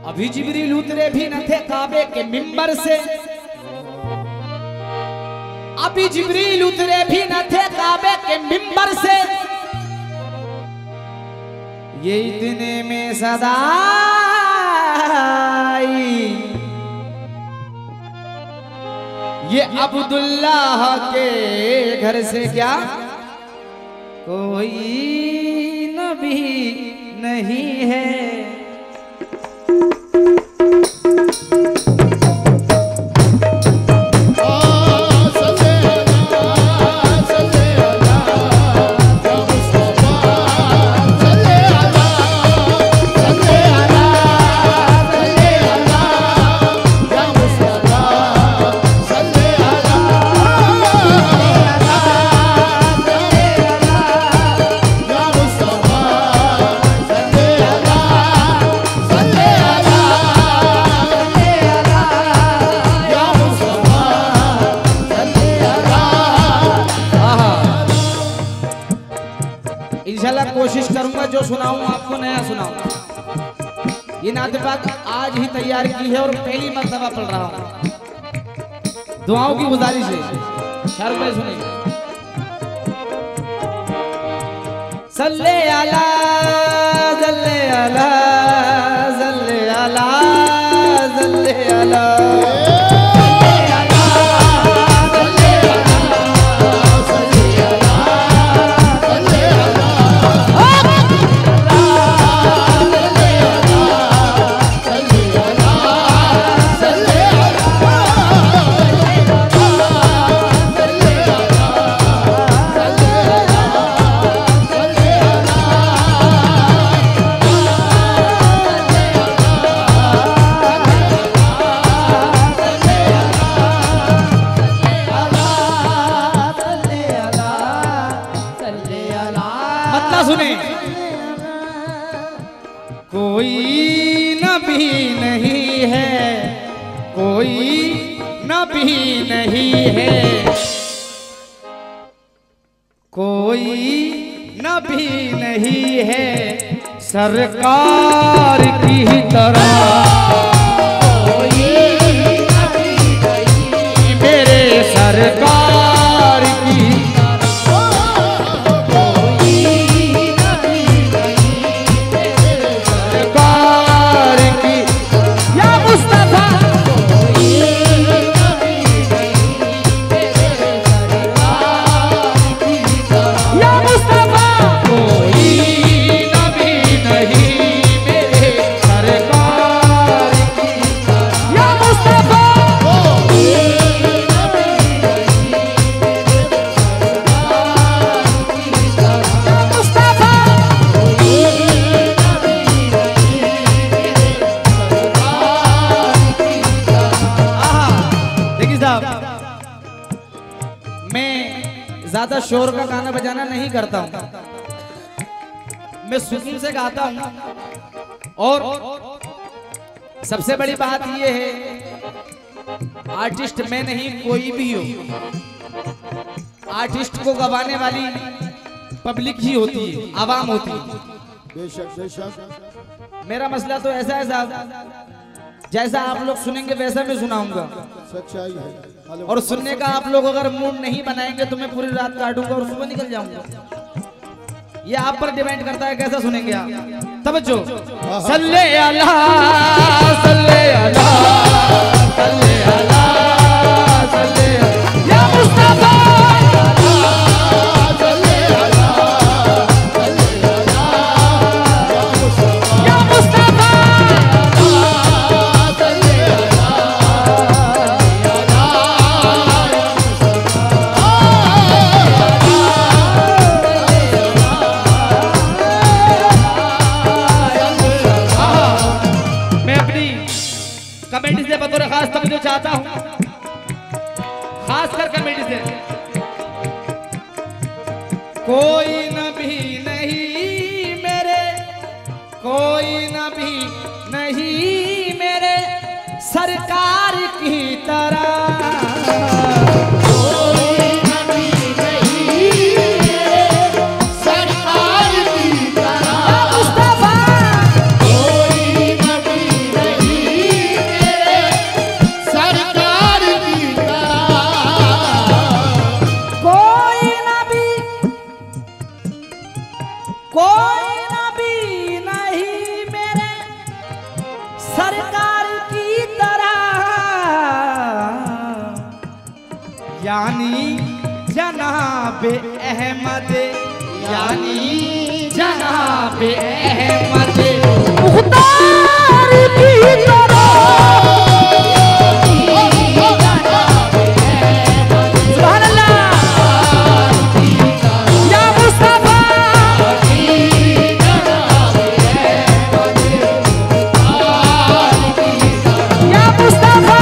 अभी जिब्रील उतरे भी न थे काबे के मिंबर से, अभी जिब्रील उतरे भी न थे काबे के मिंबर से, ये इतने में सदा ये अब्दुल्लाह के घर से क्या कोई नबी नहीं है। कोशिश करूंगा जो सुनाऊं आपको नया सुनाऊं। ये नात पाक आज ही तैयार की है और पहली मर्तबा पढ़ रहा हूं। दुआओं की गुजारिश है। शाहरुख भाई सुनिए। सल्ले अला सल्ले अला सल्ले अला सल्ले अला सुने। कोई नबी नहीं है, कोई नबी नहीं है, कोई नबी नहीं है सरकार की तरह। कोई नबी नहीं मेरे सरकार की ज्यादा शोर का गाना बजाना नहीं करता हूं, मैं सुकून से गाता हूं। और सबसे बड़ी बात यह है आर्टिस्ट मैं नहीं कोई भी हो, आर्टिस्ट को गवाने वाली पब्लिक ही होती है, आवाम होती है। बेशक बेशक। मेरा मसला तो ऐसा है साहब, जैसा आप लोग सुनेंगे वैसा मैं सुनाऊंगा। सच्चाई है। और सुनने का आप लोग अगर मूड नहीं बनाएंगे तो मैं पूरी रात काटूंगा और सुबह निकल जाऊंगा। ये आप पर डिपेंड करता है कैसा सुनेंगे आप। तवज्जो। सल्ले अला सल्ले अला सल्ले अला सल्ले या मुस्तफा कमेटी से बतौर खास तवज्जो चाहता हूं, खास कर कमेटी से। कोई नबी नहीं मेरे, कोई नबी नहीं मेरे सरकार की तरह। यानी जनाबे अहमद, यानी जनाबे अहमद मुख्तार की तरह। सुभान अल्लाह। या मुस्तफा या मुस्तफा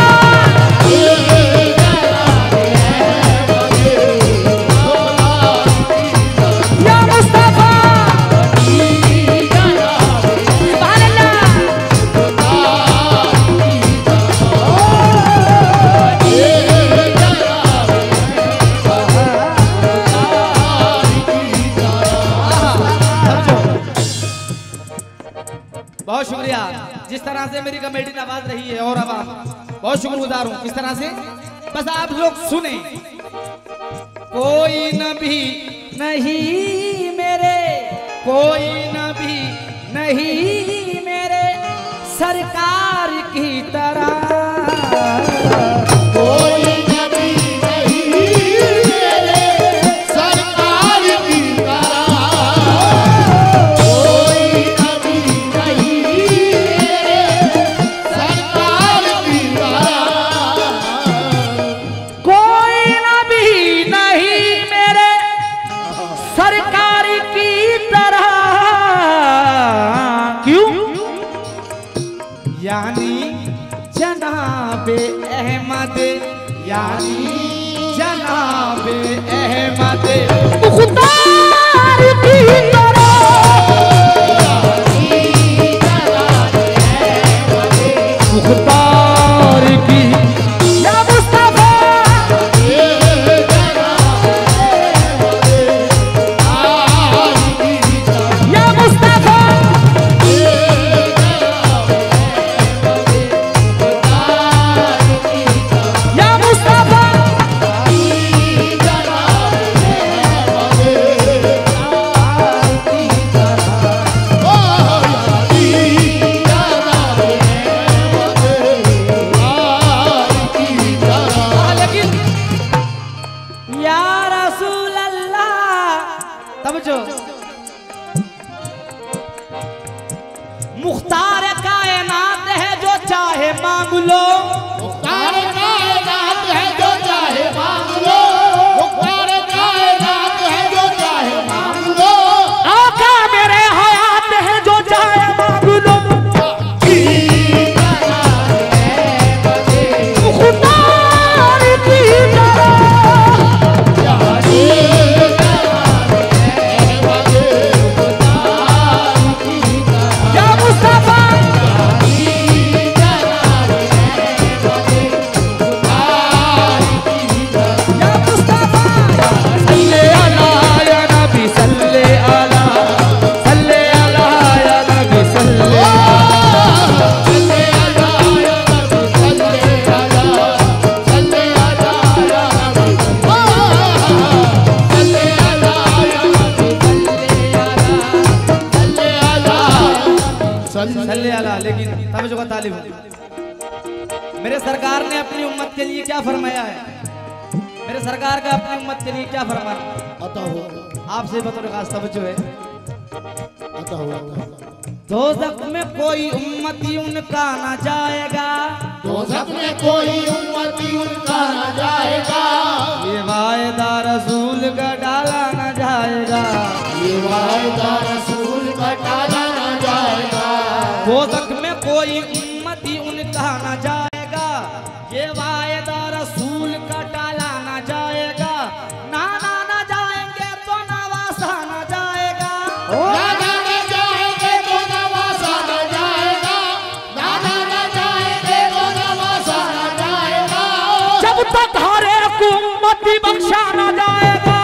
बहुत शुक्रिया जिस तरह से मेरी कमेटी नवाज रही है, और अब बहुत शुक्रगुजार हूँ इस तरह से। बस आप लोग सुने। कोई नबी नहीं मेरे, कोई नबी नहीं मेरे सरकार की तरह, कोई नबी नहीं मेरे सरकार की तरह, कोई नबी नहीं मेरे सरकार की तरह, कोई नबी नहीं मेरे सरकार की तरह। क्यों? यानी जनाबे अहमद, यानी जनाबे अहमद मुख्तार की तरह, मुख्तार की। या मुस्तफा या मुस्तफा या मुस्तफा लेकिन या रसूल अल्लाह तब जो मुख्तार कायनात है जो चाहे मांग लो, मुख्तार कायनात है जो चाहे मांग लो, मुख्तार कायनात है जो चाहे मांग लो, आका मेरे हयात है जो चाहे मांग लो, मुख्तार की तरह। या मुस्तफा या मुस्तफा सल्ले अला या नबी सल्ले अला, सल्ले अला या नबी सल्ले सल्ले अला। लेकिन तवज्जो का तालिब मेरे सरकार ने अपनी उम्मत के लिए क्या फरमाया है? मेरे सरकार का अपनी उम्मत के लिए क्या फरमाया? अता हुआ आपसे बतौर खास तवज्जो है। अता हुआ दोज़ख में कोई उम्मती उनका ना जाएगा, दोज़ख में कोई उम्मती उनका न जाएगा, ये वायदा रसूल का डाला ना जाएगा, ये वायदा रसूल का टाला न जाएगा, दोज़ख में कोई उम्मती उनका ना जाएगा, ये वायदा रसूल का डाला ना जाएगा, ना ना ना जाएंगे तो नवासा ना जाएगा, नाना न जाएंगे तो नवासा न जाएगा, नाना न जाएंगे तो नवासा न जाएगा, जब तक हर एक उम्मती बख्शा ना जाएगा।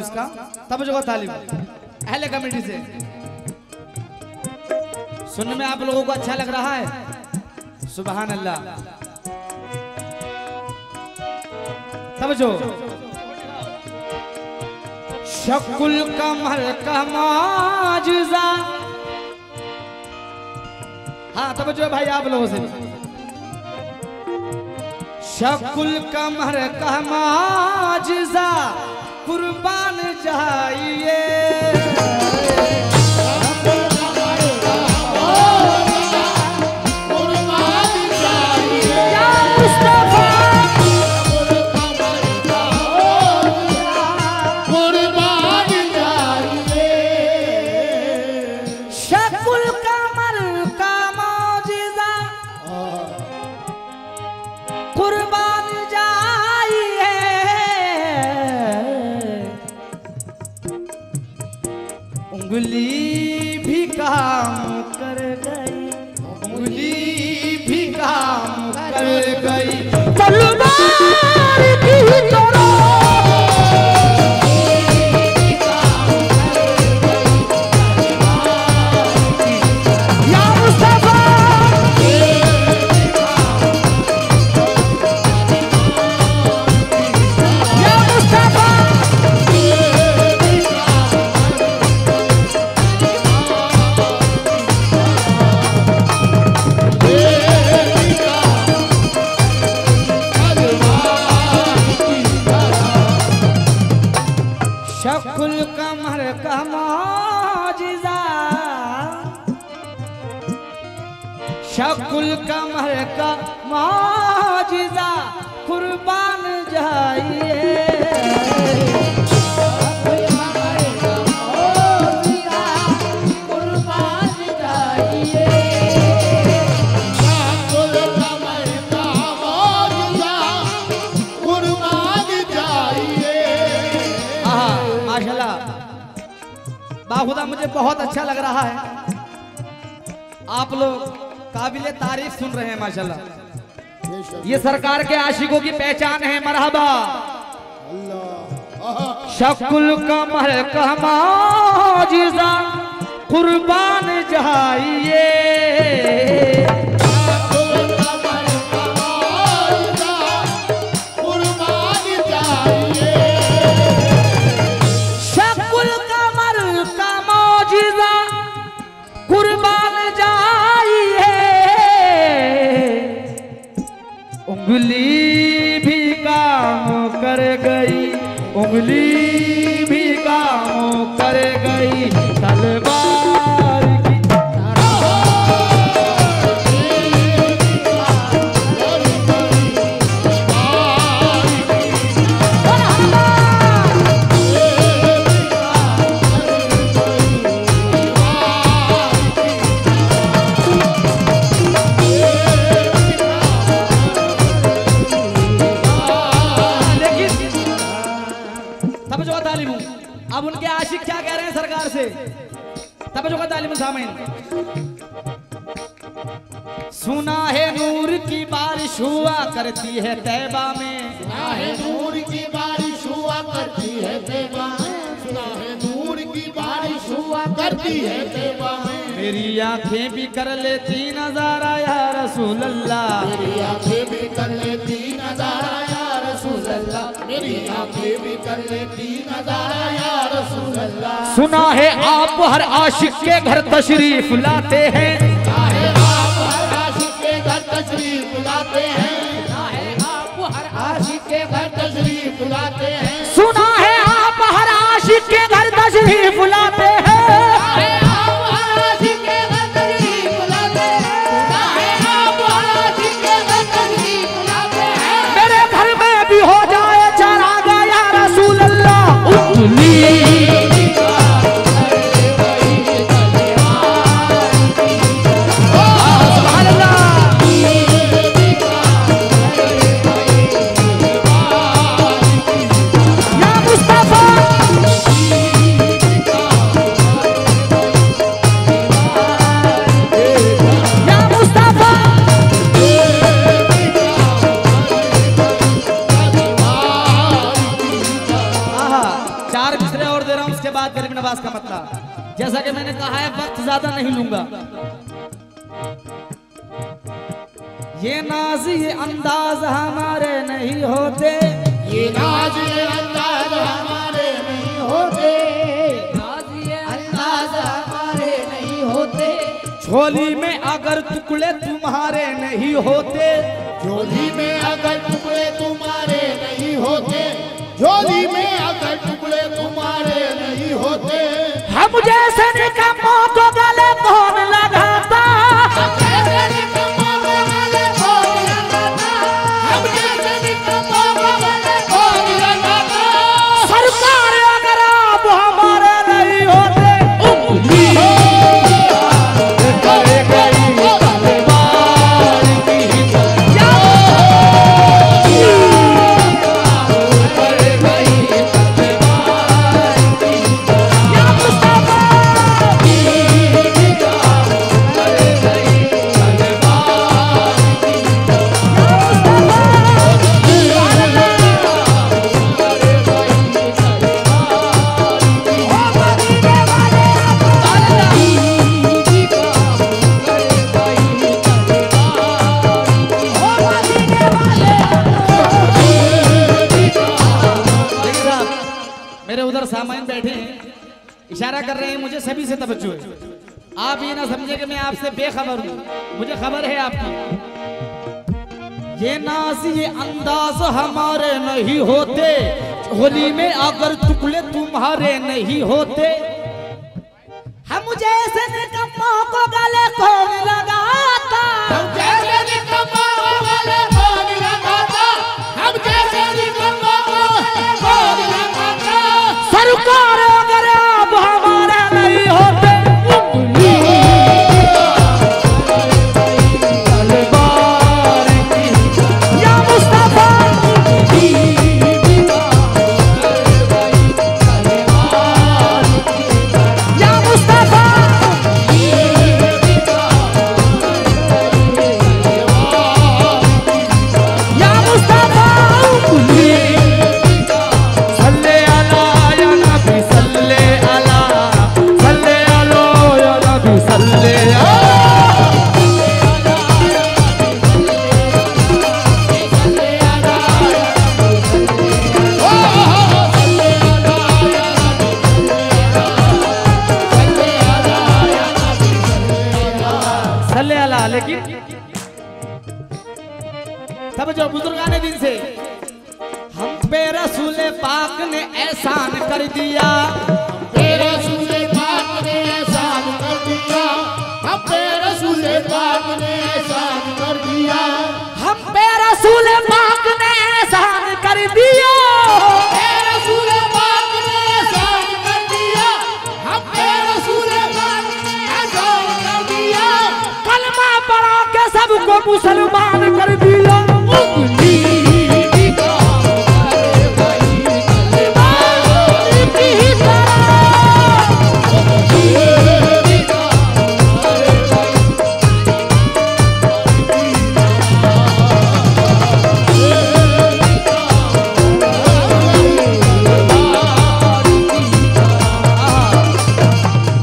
इसका। तब जो तालीम अहले कमेटी से सुनने में आप लोगों को अच्छा लग रहा है? सुभान अल्लाह। तब जो शकुल कमर का माजुजा, हाँ तब जो भाई आप लोगों से शकुल कमर का माजुजा कुर्बान जाइए, उंगली भी काम कर गई, उंगली भी काम कर गई, तलवार की तरह या मुस्तफा, या मुस्तफा शकुल कमर का मौजिज़ा, शकुल कमर का मौजिज़ा कुर्बान जाइए, बाखुदा मुझे बहुत अच्छा लग रहा है। आप लोग काबिले तारीफ सुन रहे हैं माशाल्लाह। ये सरकार के आशिकों की पहचान है। मरहबा। शकुल कमर का मौजिज़ा कुर्बान जाइए, उंगली भी काम कर गई, उंगली भी काम कर गई, तलवार की अब उनके आशिक क्या कह रहे हैं सरकार से? तवज्जो का तालिम सामीन। सुना है नूर की बारिश हुआ करती है तैबा में, सुना है नूर की बारिश हुआ करती है तैबा में, सुना है नूर की बारिश हुआ करती है तैबा में, मेरी आंखें भी कर लेती नजारा या रसूल अल्लाह, मेरी आंखें भी कर लेती नजारा या रसूल अल्लाह, मेरी आंखें भी कर लेती नजारा या रसूल अल्लाह। सुना है आप हर आशिक के घर तशरीफ लाते हैं, सुना है आप हर आशिक के घर तशरीफ लाते हैं, सुना है आप हर आशिक के घर तशरीफ लाते हैं, सुना है आप हर आशिक के घर तशरीफ लाते हैं, हो जाए चरागा या रसूल अल्लाह। या मुस्तफा नहीं लूंगा। ये नाज ये अंदाज हमारे नहीं होते, ये नाज ये अंदाज हमारे नहीं होते, अंदाज हमारे नहीं होते। झोली में अगर टुकड़े तुम्हारे नहीं होते, झोली में अगर टुकड़े तुम्हारे नहीं होते, झोली में अगर टुकड़े तुम्हारे नहीं होते। हम जैसे निकम्मों को गले कौन लगाता, हम जैसे निकम्मों को गले कौन लगाता, हम जैसे निकम्मों को गले कौन लगाता। सरकार अगर आप हमारे नहीं होते, मेरे उधर सामाइन बैठे हैं, इशारा कर रहे हैं मुझे, सभी से तवज्जो है। आप ये ना समझे कि मैं आपसे बेखबर हूँ, मुझे खबर है आपकी। ये नाज ये अंदाज हमारे नहीं होते, होली में अगर टुकड़े तुम्हारे नहीं होते। हम जैसे निकम्मों को गले कौन लगाता, हम जैसे निकम्मों को गले कौन लगाता, हम जैसे निकम्मों को गले कौन लगाता। सरकार अगर आप हमारे नहीं होते, या मुस्तफा या मुस्तफा या मुस्तफा सल्ले अला या नबी सल्ले अला, सल्ले अलो या नबी सल्ले अला। सल्ले अला। लेकिन तब जो बुजुर्गाने दिन से हम पे रसूल पाक ने एहसान कर दिया, तेरे रसूल पाक ने एहसान कर दिया, हम पे रसूल पाक ने एहसान कर दिया। हम पे रसूल पाक ने एहसान कर दिया, तेरे रसूल पाक ने एहसान कर दिया, हम पे रसूल पाक ने एहसान कर दिया। कलमा पढ़ा के सबको मुसलमान कर दिया।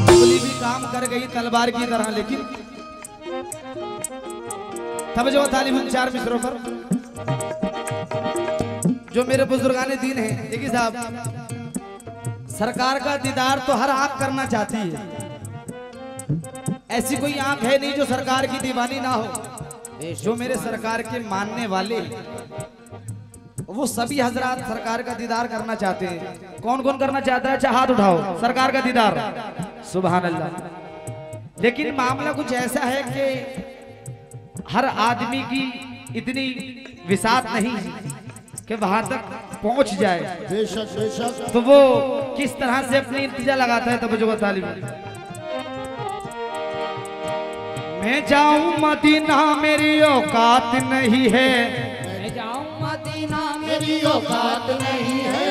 गोली भी काम कर गई तलवार की तरह, लेकिन तब जो तालिब चार मिसरों पर जो मेरे बुजुर्गाने दीन है। देखिए साहब, सरकार का दीदार तो हर आंख करना चाहती है, ऐसी कोई आंख है नहीं जो सरकार की दीवानी ना हो। जो मेरे सरकार के मानने वाले वो सभी हजरात सरकार का दीदार करना चाहते हैं। कौन कौन करना चाहता है? अच्छा हाथ उठाओ, सरकार का दीदार। सुभान अल्लाह। लेकिन मामला कुछ ऐसा है कि हर आदमी की इतनी विसात नहीं कि वहां तक पहुंच जाए, बेशक बेशक। तो वो किस तरह से अपनी इंतजा लगाता है। तवज्जो तालिब, मैं जाऊं मदीना मेरी औकात नहीं है, मैं जाऊं मदीना मेरी औकात नहीं है,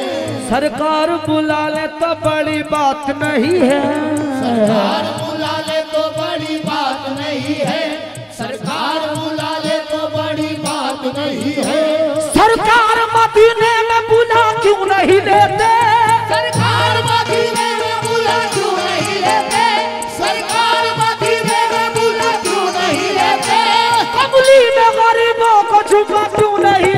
सरकार बुला ले तो बड़ी बात नहीं है, सरकार बुला ले तो बड़ी बात नहीं है, सरकार बुला ले तो बड़ी बात नहीं है। सरकार मदीने में बुला क्यों नहीं लेते, सरकार मदीने में बुला क्यों नहीं लेते, सरकार मदीने झुका क्यों नहीं